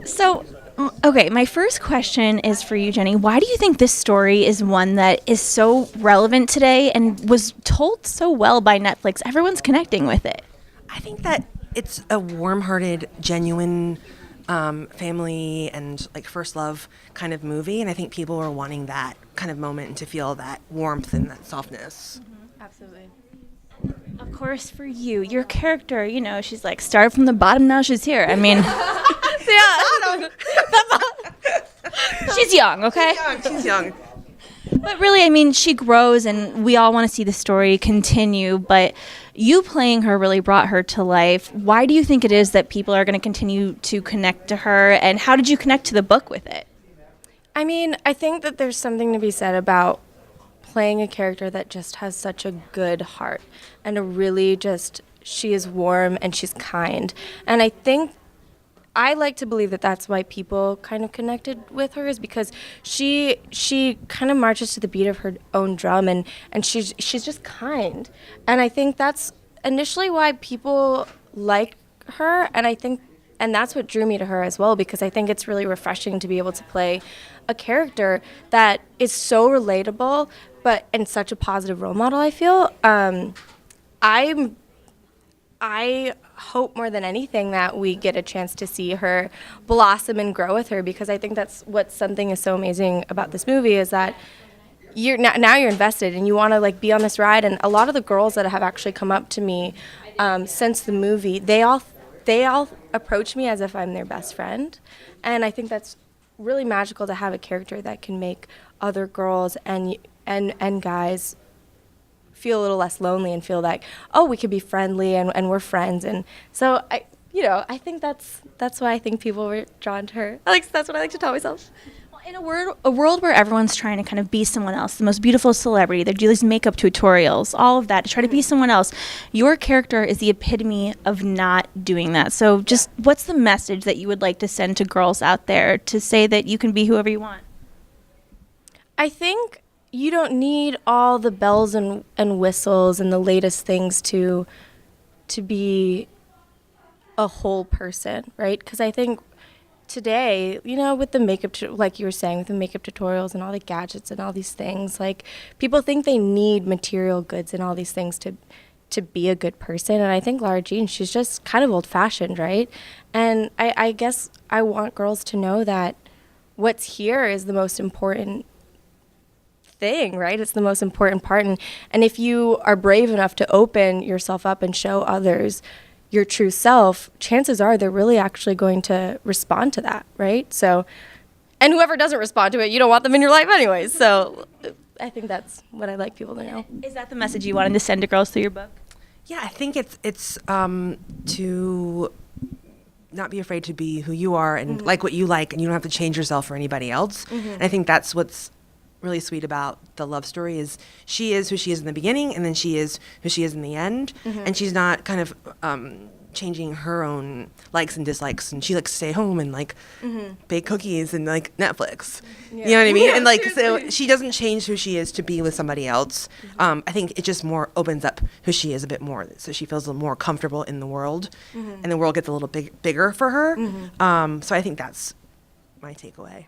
So, okay, my first question is for you, Jenny. Why do you think this story is one that is so relevant today and was told so well by Netflix? Everyone's connecting with it. I think that it's a warm-hearted, genuine family and like first love kind of movie, and I think people are wanting that kind of moment and to feel that warmth and that softness. Absolutely. Of course, for you, your character, she's like started from the bottom, now she's here. I mean, she's young, okay? She's young. But really, I mean, she grows, and we all want to see the story continue, but you playing her really brought her to life. Why do you think it is that people are going to continue to connect to her, and how did you connect to the book with it? I mean, I think that there's something to be said about playing a character that just has such a good heart and she is warm and she's kind. And I like to believe that that's why people kind of connected with her, is because she kind of marches to the beat of her own drum, and she's just kind. And I think that's initially why people like her, and that's what drew me to her as well, because I think it's really refreshing to be able to play a character that is so relatable, and such a positive role model, I feel. I hope more than anything that we get a chance to see her blossom and grow with her, because I think that's what something is so amazing about this movie, is that now you're invested and you want to like be on this ride. And a lot of the girls that have actually come up to me since the movie, they all approach me as if I'm their best friend, and I think that's really magical to have a character that can make other girls and guys feel a little less lonely and feel like, oh, we could be friendly and we're friends. And so I think that's why I think people were drawn to her. That's what I like to tell myself. Well, in a world where everyone's trying to kind of be someone else, the most beautiful celebrity, they do these makeup tutorials, all of that to try to be someone else, your character is the epitome of not doing that. So just what's the message that you would like to send to girls out there to say that you can be whoever you want? I think you don't need all the bells and whistles and the latest things to be a whole person, right? Because I think today, with the makeup, like you were saying, with the makeup tutorials and all the gadgets and all these things, like people think they need material goods and all these things to be a good person. And I think Lara Jean, she's just kind of old-fashioned, right? And I guess I want girls to know that what's here is the most important thing, right? It's the most important part. And if you are brave enough to open yourself up and show others your true self, chances are they're really actually going to respond to that, right? So, and whoever doesn't respond to it, you don't want them in your life anyways. So I think that's what I'd like people to know. Is that the message you wanted to send to girls through your book? Yeah, I think it's to not be afraid to be who you are and like what you like, and you don't have to change yourself for anybody else. And I think that's what's really sweet about the love story, is she is who she is in the beginning, and then she is who she is in the end, and she's not kind of changing her own likes and dislikes, and she likes to stay home and like bake cookies and like Netflix. You know what I mean? And like, so she doesn't change who she is to be with somebody else. I think it just more opens up who she is a bit more, so she feels a little more comfortable in the world, and the world gets a little bigger for her. So I think that's my takeaway.